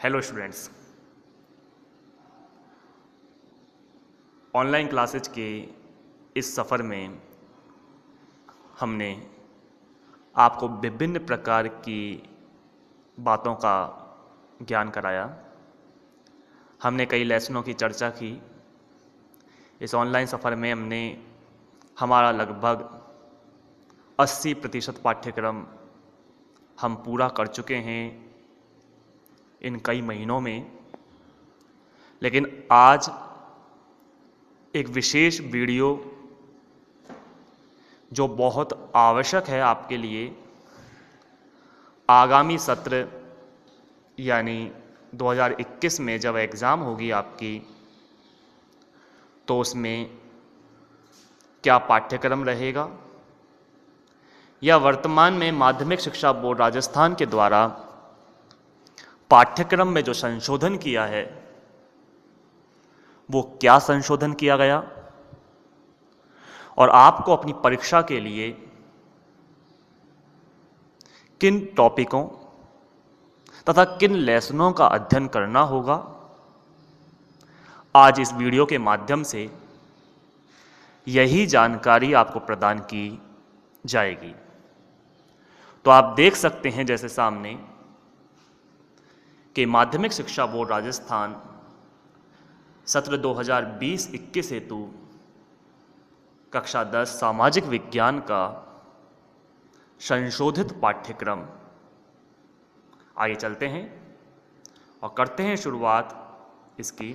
Hello students, online classes के इस सफ़र में हमने आपको विभिन्न प्रकार की बातों का ज्ञान कराया। हमने कई लेसनों की चर्चा की। इस ऑनलाइन सफ़र में हमने हमारा लगभग 80% पाठ्यक्रम हम पूरा कर चुके हैं इन कई महीनों में। लेकिन आज एक विशेष वीडियो जो बहुत आवश्यक है आपके लिए, आगामी सत्र यानी 2021 में जब एग्ज़ाम होगी आपकी, तो उसमें क्या पाठ्यक्रम रहेगा या वर्तमान में माध्यमिक शिक्षा बोर्ड राजस्थान के द्वारा पाठ्यक्रम में जो संशोधन किया है वो क्या संशोधन किया गया और आपको अपनी परीक्षा के लिए किन टॉपिकों तथा किन लेसनों का अध्ययन करना होगा, आज इस वीडियो के माध्यम से यही जानकारी आपको प्रदान की जाएगी। तो आप देख सकते हैं जैसे सामने कि माध्यमिक शिक्षा बोर्ड राजस्थान सत्र 2020-21 हेतु कक्षा 10 सामाजिक विज्ञान का संशोधित पाठ्यक्रम, आइए चलते हैं और करते हैं शुरुआत इसकी।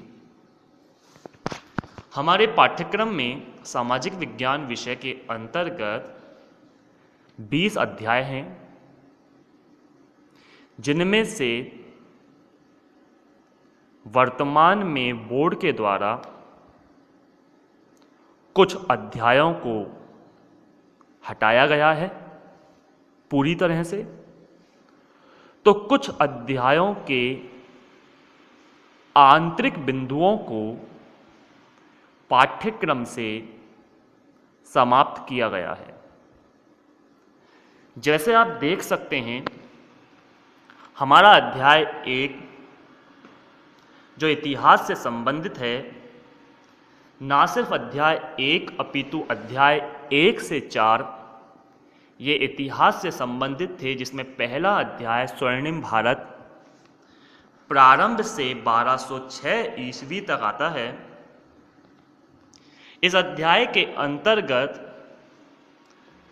हमारे पाठ्यक्रम में सामाजिक विज्ञान विषय के अंतर्गत 20 अध्याय हैं, जिनमें से वर्तमान में बोर्ड के द्वारा कुछ अध्यायों को हटाया गया है पूरी तरह से, तो कुछ अध्यायों के आंतरिक बिंदुओं को पाठ्यक्रम से समाप्त किया गया है। जैसे आप देख सकते हैं, हमारा अध्याय 1 जो इतिहास से संबंधित है, ना सिर्फ अध्याय 1 अपितु अध्याय 1 से 4 ये इतिहास से संबंधित थे, जिसमें पहला अध्याय स्वर्णिम भारत प्रारंभ से 1206 ईस्वी तक आता है। इस अध्याय के अंतर्गत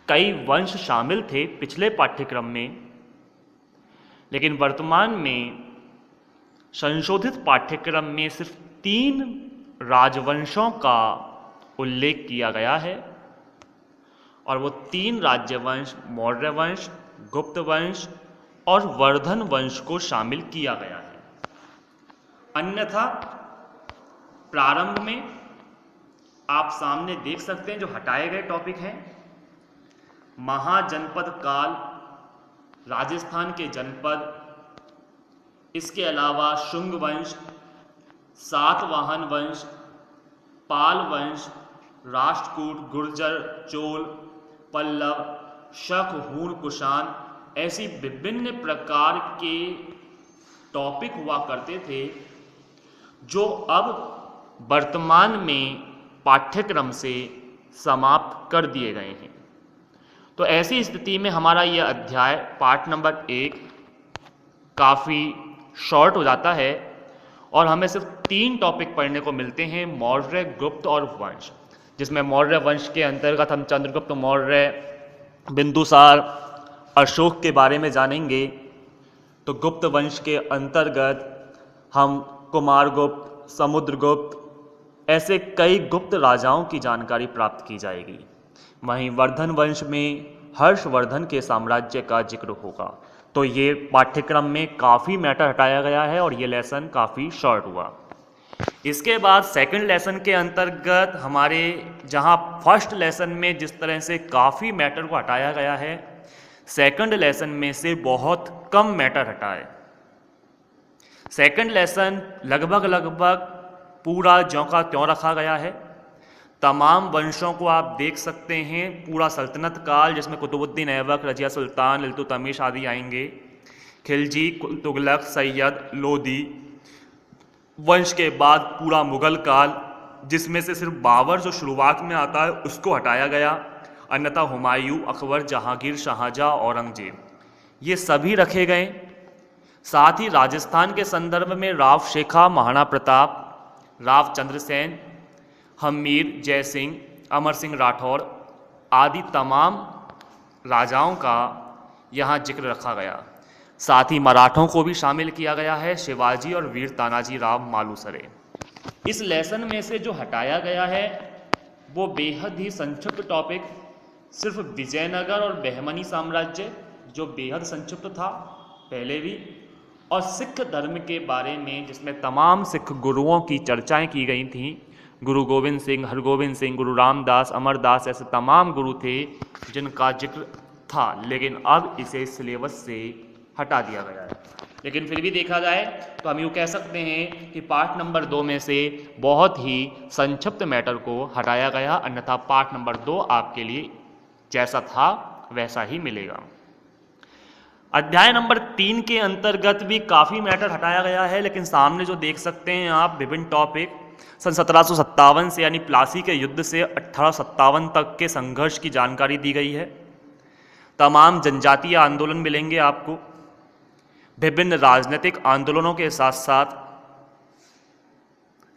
कई वंश शामिल थे पिछले पाठ्यक्रम में, लेकिन वर्तमान में संशोधित पाठ्यक्रम में सिर्फ 3 राजवंशों का उल्लेख किया गया है, और वो 3 राज्यवंश मौर्य वंश, गुप्त वंश और वर्धन वंश को शामिल किया गया है। अन्यथा प्रारंभ में आप सामने देख सकते हैं जो हटाए गए टॉपिक हैं, महाजनपद काल, राजस्थान के जनपद, इसके अलावा शुंग वंश, सातवाहन वंश, पाल वंश, राष्ट्रकूट, गुर्जर, चोल, पल्लव, शक, हूण, कुषाण, ऐसी विभिन्न प्रकार के टॉपिक हुआ करते थे जो अब वर्तमान में पाठ्यक्रम से समाप्त कर दिए गए हैं। तो ऐसी स्थिति में हमारा यह अध्याय पाठ नंबर 1 काफ़ी शॉर्ट हो जाता है और हमें सिर्फ 3 टॉपिक पढ़ने को मिलते हैं, मौर्य, गुप्त और वंश, जिसमें मौर्य वंश के अंतर्गत हम चंद्रगुप्त मौर्य, बिंदुसार, अशोक के बारे में जानेंगे। तो गुप्त वंश के अंतर्गत हम कुमारगुप्त, समुद्रगुप्त, ऐसे कई गुप्त राजाओं की जानकारी प्राप्त की जाएगी। वहीं वर्धन वंश में हर्षवर्धन के साम्राज्य का जिक्र होगा। तो ये पाठ्यक्रम में काफ़ी मैटर हटाया गया है और ये लेसन काफ़ी शॉर्ट हुआ। इसके बाद सेकंड लेसन के अंतर्गत हमारे जहाँ फर्स्ट लेसन में जिस तरह से काफ़ी मैटर को हटाया गया है, सेकंड लेसन में से बहुत कम मैटर हटा है। सेकंड लेसन लगभग पूरा ज्यों का त्यों रखा गया है। तमाम वंशों को आप देख सकते हैं, पूरा सल्तनत काल जिसमें कुतुबुद्दीन ऐबक, रजिया सुल्तान, इल्तुतमिश आदि आएंगे, खिलजी, तुगलक, सैयद, लोदी वंश के बाद पूरा मुगल काल, जिसमें से सिर्फ बाबर जो शुरुआत में आता है उसको हटाया गया, अन्यथा हुमायूं, अकबर, जहांगीर, शाहजहां, औरंगजेब, ये सभी रखे गए। साथ ही राजस्थान के संदर्भ में राव शेखा, महाराणा प्रताप, राव चंद्रसेन, हमीर, जयसिंह, अमर सिंह राठौर आदि तमाम राजाओं का यहाँ जिक्र रखा गया। साथ ही मराठों को भी शामिल किया गया है, शिवाजी और वीर तानाजी राव मालुसरे। इस लेसन में से जो हटाया गया है वो बेहद ही संक्षिप्त टॉपिक, सिर्फ विजयनगर और बहमनी साम्राज्य जो बेहद संक्षिप्त था पहले भी, और सिख धर्म के बारे में जिसमें तमाम सिख गुरुओं की चर्चाएं की गई थीं, गुरु गोविंद सिंह, हरगोविंद सिंह, गुरु रामदास, अमरदास, ऐसे तमाम गुरु थे जिनका जिक्र था, लेकिन अब इसे सिलेबस से हटा दिया गया है। लेकिन फिर भी देखा जाए तो हम यूँ कह सकते हैं कि पार्ट नंबर 2 में से बहुत ही संक्षिप्त मैटर को हटाया गया, अन्यथा पार्ट नंबर 2 आपके लिए जैसा था वैसा ही मिलेगा। अध्याय नंबर 3 के अंतर्गत भी काफ़ी मैटर हटाया गया है, लेकिन सामने जो देख सकते हैं आप विभिन्न टॉपिक सन 1757 से यानी प्लासी के युद्ध से 1857 तक के संघर्ष की जानकारी दी गई है। तमाम जनजातीय आंदोलन मिलेंगे आपको, विभिन्न राजनीतिक आंदोलनों के साथ साथ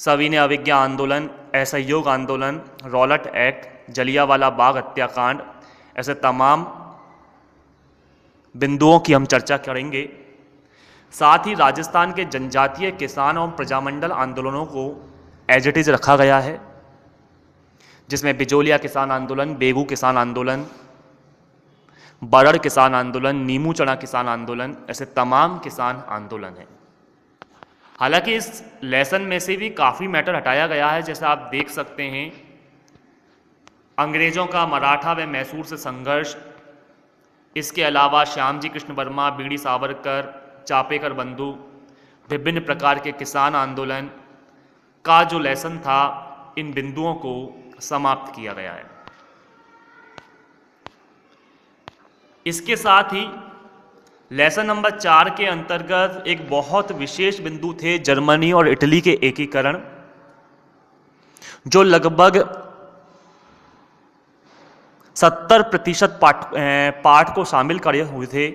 सविनय अवज्ञा आंदोलन, असहयोग आंदोलन, रॉलेट एक्ट, जलियांवाला बाग हत्याकांड, ऐसे तमाम बिंदुओं की हम चर्चा करेंगे। साथ ही राजस्थान के जनजातीय, किसान और प्रजामंडल आंदोलनों को एज इट इज रखा गया है, जिसमें बिजोलिया किसान आंदोलन, बेगू किसान आंदोलन, बरड़ किसान आंदोलन, नीमू चना किसान आंदोलन, ऐसे तमाम किसान आंदोलन हैं। हालांकि इस लेसन में से भी काफ़ी मैटर हटाया गया है, जैसे आप देख सकते हैं अंग्रेजों का मराठा व मैसूर से संघर्ष, इसके अलावा श्यामजी कृष्ण वर्मा, बीडी सावरकर, चापेकर बंधु, विभिन्न प्रकार के किसान आंदोलन का जो लेसन था, इन बिंदुओं को समाप्त किया गया है। इसके साथ ही लेसन नंबर 4 के अंतर्गत एक बहुत विशेष बिंदु थे जर्मनी और इटली के एकीकरण, जो लगभग 70% पाठ को शामिल करे हुए थे।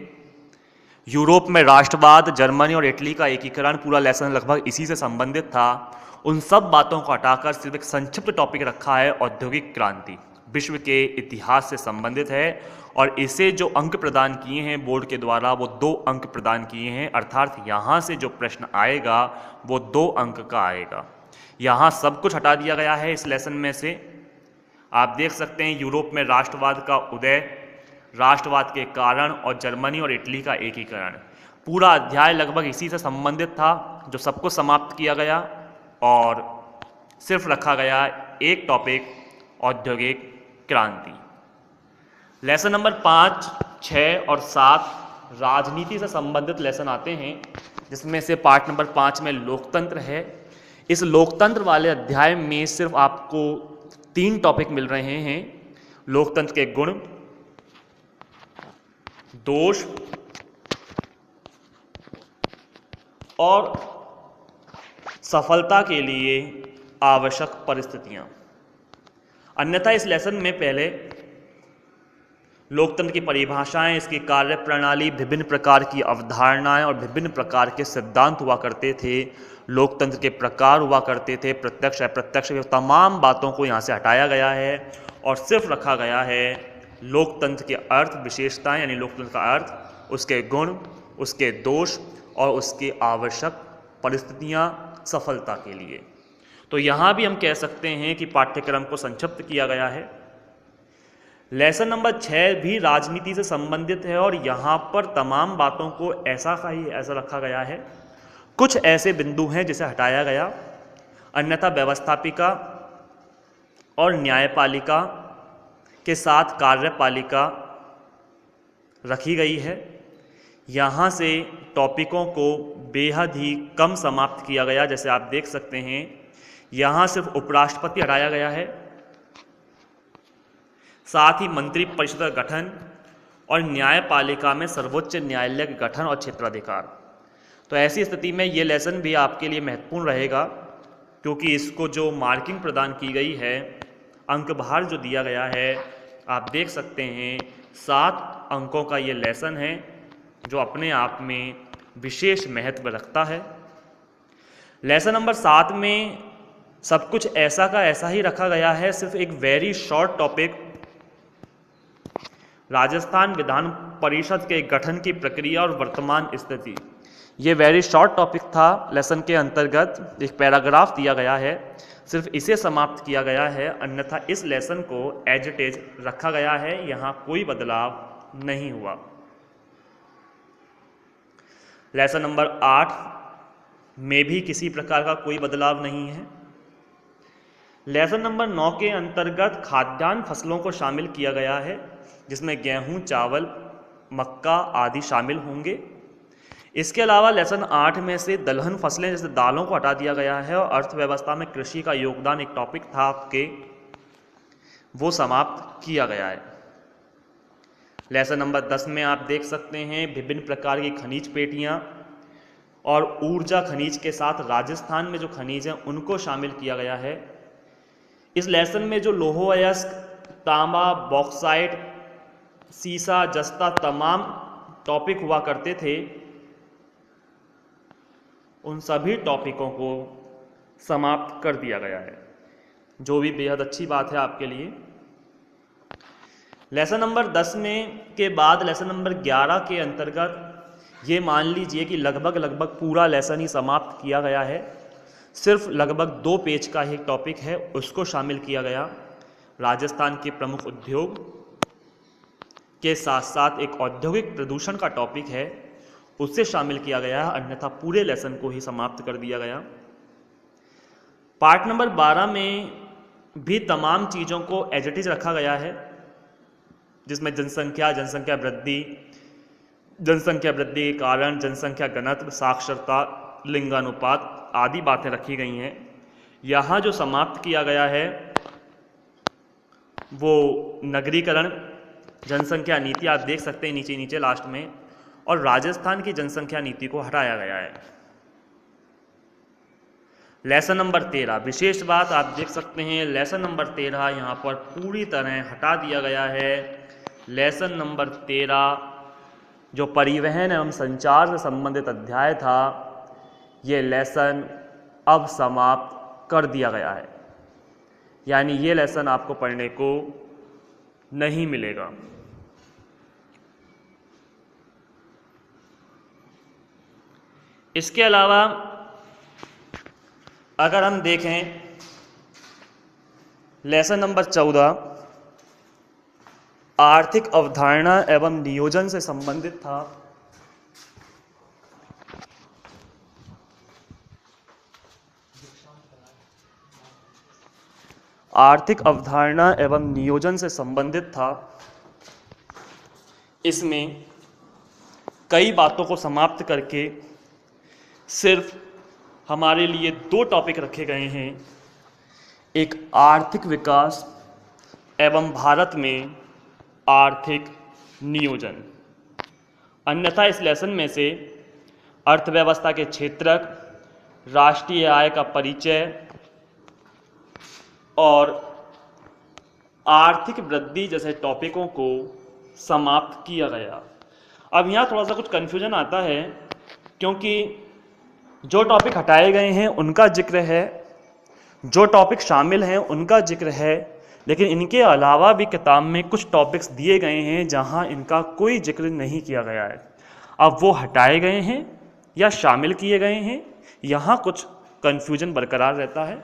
यूरोप में राष्ट्रवाद, जर्मनी और इटली का एकीकरण, पूरा लेसन लगभग इसी से संबंधित था। उन सब बातों को हटाकर सिर्फ एक संक्षिप्त टॉपिक रखा है, औद्योगिक क्रांति, विश्व के इतिहास से संबंधित है, और इसे जो अंक प्रदान किए हैं बोर्ड के द्वारा वो 2 अंक प्रदान किए हैं, अर्थात यहाँ से जो प्रश्न आएगा वो 2 अंक का आएगा। यहाँ सब कुछ हटा दिया गया है इस लेसन में से। आप देख सकते हैं यूरोप में राष्ट्रवाद का उदय, राष्ट्रवाद के कारण और जर्मनी और इटली का एकीकरण, पूरा अध्याय लगभग इसी से संबंधित था, जो सबको समाप्त किया गया और सिर्फ रखा गया एक टॉपिक, औद्योगिक क्रांति। लेसन नंबर 5, 6 और 7 राजनीति से संबंधित लेसन आते हैं, जिसमें से पार्ट नंबर 5 में लोकतंत्र है। इस लोकतंत्र वाले अध्याय में सिर्फ आपको 3 टॉपिक मिल रहे हैं, लोकतंत्र के गुण, दोष और सफलता के लिए आवश्यक परिस्थितियां। अन्यथा इस लेसन में पहले लोकतंत्र की परिभाषाएं, इसकी कार्य प्रणाली, विभिन्न प्रकार की अवधारणाएं और विभिन्न प्रकार के सिद्धांत हुआ करते थे, लोकतंत्र के प्रकार हुआ करते थे, प्रत्यक्ष अप्रत्यक्ष, तमाम बातों को यहाँ से हटाया गया है और सिर्फ रखा गया है लोकतंत्र के अर्थ, विशेषताएं यानी लोकतंत्र का अर्थ, उसके गुण, उसके दोष और उसकी आवश्यक परिस्थितियां सफलता के लिए। तो यहाँ भी हम कह सकते हैं कि पाठ्यक्रम को संक्षिप्त किया गया है। लेसन नंबर 6 भी राजनीति से संबंधित है और यहाँ पर तमाम बातों को ऐसा रखा गया है। कुछ ऐसे बिंदु हैं जिसे हटाया गया, अन्यथा व्यवस्थापिका और न्यायपालिका के साथ कार्यपालिका रखी गई है। यहाँ से टॉपिकों को बेहद ही कम समाप्त किया गया, जैसे आप देख सकते हैं यहाँ सिर्फ उपराष्ट्रपति हटाया गया है, साथ ही मंत्री परिषद का गठन और न्यायपालिका में सर्वोच्च न्यायालय का गठन और क्षेत्राधिकार। तो ऐसी स्थिति में ये लेसन भी आपके लिए महत्वपूर्ण रहेगा, क्योंकि इसको जो मार्किंग प्रदान की गई है, अंक भार जो दिया गया है, आप देख सकते हैं 7 अंकों का ये लेसन है, जो अपने आप में विशेष महत्व रखता है। लेसन नंबर 7 में सब कुछ ऐसा का ऐसा ही रखा गया है, सिर्फ एक very short topic, Rajasthan Vidhan Parishad के गठन की प्रक्रिया और वर्तमान स्थिति। ये वेरी शॉर्ट टॉपिक था। लेसन के अंतर्गत एक पैराग्राफ दिया गया है, सिर्फ इसे समाप्त किया गया है, अन्यथा इस लेसन को एज इट इज रखा गया है, यहाँ कोई बदलाव नहीं हुआ। लेसन नंबर 8 में भी किसी प्रकार का कोई बदलाव नहीं है। लेसन नंबर 9 के अंतर्गत खाद्यान्न फसलों को शामिल किया गया है, जिसमें गेहूं, चावल, मक्का आदि शामिल होंगे। इसके अलावा लेसन 8 में से दलहन फसलें जैसे दालों को हटा दिया गया है, और अर्थव्यवस्था में कृषि का योगदान एक टॉपिक था आपके, वो समाप्त किया गया है। लेसन नंबर 10 में आप देख सकते हैं विभिन्न प्रकार की खनिज पेटियां और ऊर्जा खनिज के साथ राजस्थान में जो खनिज हैं उनको शामिल किया गया है। इस लेसन में जो लोहो अयस्क, तांबा, बॉक्साइट, सीसा, जस्ता तमाम टॉपिक हुआ करते थे, उन सभी टॉपिकों को समाप्त कर दिया गया है, जो भी बेहद अच्छी बात है आपके लिए। लेसन नंबर 10 में के बाद लेसन नंबर 11 के अंतर्गत ये मान लीजिए कि लगभग पूरा लेसन ही समाप्त किया गया है, सिर्फ लगभग 2 पेज का ही टॉपिक है, उसको शामिल किया गया। राजस्थान के प्रमुख उद्योग के साथ साथ एक औद्योगिक प्रदूषण का टॉपिक है, उससे शामिल किया गया है, अन्यथा पूरे लेसन को ही समाप्त कर दिया गया। पार्ट नंबर 12 में भी तमाम चीज़ों को एज इट इज रखा गया है, जिसमें जनसंख्या वृद्धि के कारण, जनसंख्या घनत्व, साक्षरता, लिंगानुपात आदि बातें रखी गई हैं। यहाँ जो समाप्त किया गया है वो नगरीकरण, जनसंख्या नीति, आप देख सकते हैं नीचे लास्ट में, और राजस्थान की जनसंख्या नीति को हटाया गया है। लेसन नंबर 13, विशेष बात आप देख सकते हैं, लेसन नंबर 13 यहाँ पर पूरी तरह हटा दिया गया है। लेसन नंबर 13 जो परिवहन एवं संचार से संबंधित अध्याय था, ये लेसन अब समाप्त कर दिया गया है, यानी ये लेसन आपको पढ़ने को नहीं मिलेगा। इसके अलावा अगर हम देखें लेसन नंबर 14 आर्थिक अवधारणा एवं नियोजन से संबंधित था। आर्थिक अवधारणा एवं नियोजन से संबंधित था। इसमें कई बातों को समाप्त करके सिर्फ हमारे लिए 2 टॉपिक रखे गए हैं, एक आर्थिक विकास एवं भारत में आर्थिक नियोजन। अन्यथा इस लेसन में से अर्थव्यवस्था के क्षेत्रक, राष्ट्रीय आय का परिचय और आर्थिक वृद्धि जैसे टॉपिकों को समाप्त किया गया। अब यहाँ थोड़ा सा कुछ कन्फ्यूजन आता है, क्योंकि जो टॉपिक हटाए गए हैं उनका जिक्र है, जो टॉपिक शामिल हैं उनका जिक्र है, लेकिन इनके अलावा भी किताब में कुछ टॉपिक्स दिए गए हैं जहां इनका कोई जिक्र नहीं किया गया है। अब वो हटाए गए हैं या शामिल किए गए हैं, यहाँ कुछ कन्फ्यूजन बरकरार रहता है।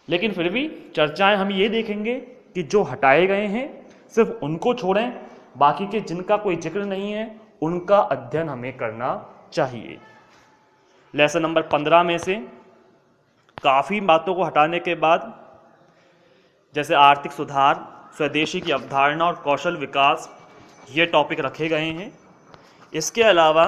लेकिन फिर भी चर्चाएं हम ये देखेंगे कि जो हटाए गए हैं सिर्फ उनको छोड़ें, बाकी के जिनका कोई जिक्र नहीं है उनका अध्ययन हमें करना चाहिए। लेसन नंबर 15 में से काफ़ी बातों को हटाने के बाद, जैसे आर्थिक सुधार, स्वदेशी की अवधारणा और कौशल विकास, ये टॉपिक रखे गए हैं। इसके अलावा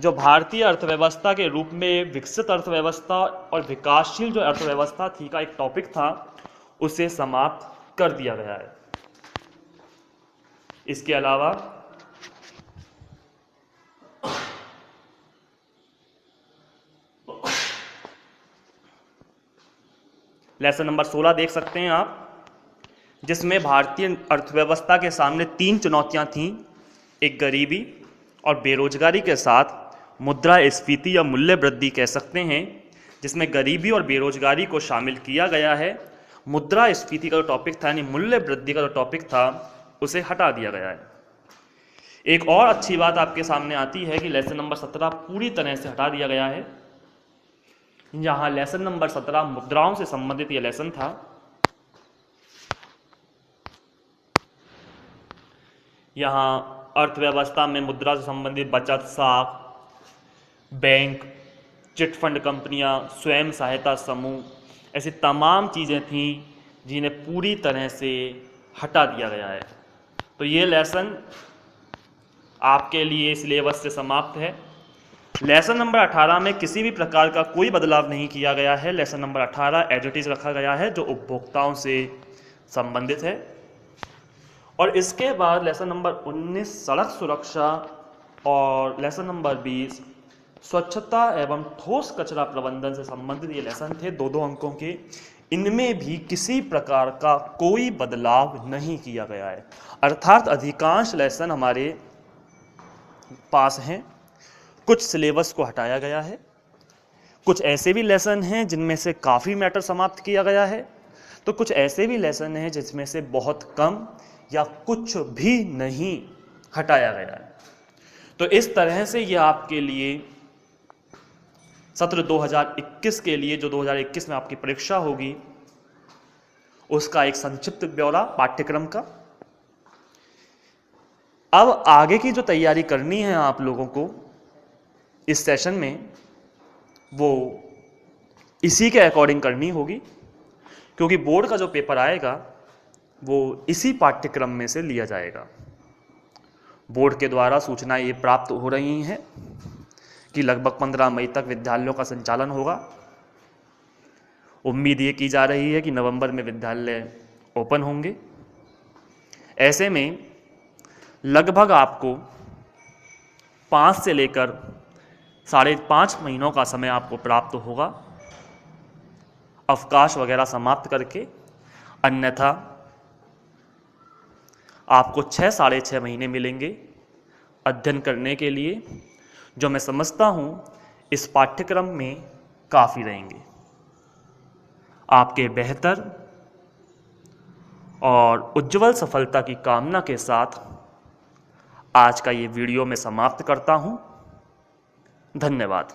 जो भारतीय अर्थव्यवस्था के रूप में विकसित अर्थव्यवस्था और विकासशील जो अर्थव्यवस्था थी का एक टॉपिक था, उसे समाप्त कर दिया गया है। इसके अलावा लेसन नंबर 16 देख सकते हैं आप, जिसमें भारतीय अर्थव्यवस्था के सामने 3 चुनौतियां थीं, एक गरीबी और बेरोजगारी के साथ मुद्रास्फीति या मूल्य वृद्धि कह सकते हैं, जिसमें गरीबी और बेरोजगारी को शामिल किया गया है। मुद्रास्फीति का जो टॉपिक था यानी मूल्य वृद्धि का जो टॉपिक था उसे हटा दिया गया है। एक और अच्छी बात आपके सामने आती है कि लेसन नंबर 17 पूरी तरह से हटा दिया गया है। यहाँ लेसन नंबर 17 मुद्राओं से संबंधित यह लेसन था। यहाँ अर्थव्यवस्था में मुद्रा से संबंधित बचत, साख, बैंक, चिटफंड कंपनियां, स्वयं सहायता समूह, ऐसी तमाम चीज़ें थीं जिन्हें पूरी तरह से हटा दिया गया है। तो ये लेसन आपके लिए सिलेबस से समाप्त है। लेसन नंबर 18 में किसी भी प्रकार का कोई बदलाव नहीं किया गया है। Lesson number 18 as it is रखा गया है, जो उपभोक्ताओं से संबंधित है। और इसके बाद लेसन नंबर 19 सड़क सुरक्षा और लेसन नंबर 20 स्वच्छता एवं ठोस कचरा प्रबंधन से संबंधित ये लेसन थे, 2-2 अंकों के। इनमें भी किसी प्रकार का कोई बदलाव नहीं किया गया है, अर्थात अधिकांश लेसन हमारे पास हैं। कुछ सिलेबस को हटाया गया है, कुछ ऐसे भी लेसन हैं जिनमें से काफ़ी मैटर समाप्त किया गया है, तो कुछ ऐसे भी लेसन हैं जिसमें से बहुत कम या कुछ भी नहीं हटाया गया है। तो इस तरह से ये आपके लिए सत्र 2021 के लिए, जो 2021 में आपकी परीक्षा होगी, उसका एक संक्षिप्त ब्यौरा पाठ्यक्रम का। अब आगे की जो तैयारी करनी है आप लोगों को इस सेशन में, वो इसी के अकॉर्डिंग करनी होगी, क्योंकि बोर्ड का जो पेपर आएगा वो इसी पाठ्यक्रम में से लिया जाएगा। बोर्ड के द्वारा सूचनाएं ये प्राप्त हो रही हैं कि लगभग 15 मई तक विद्यालयों का संचालन होगा। उम्मीद ये की जा रही है कि नवंबर में विद्यालय ओपन होंगे। ऐसे में लगभग आपको 5 से लेकर 5.5 महीनों का समय आपको प्राप्त होगा अवकाश वगैरह समाप्त करके। अन्यथा आपको 6-6.5 महीने मिलेंगे अध्ययन करने के लिए, जो मैं समझता हूँ इस पाठ्यक्रम में काफ़ी रहेंगे। आपके बेहतर और उज्जवल सफलता की कामना के साथ आज का ये वीडियो मैं समाप्त करता हूँ। धन्यवाद।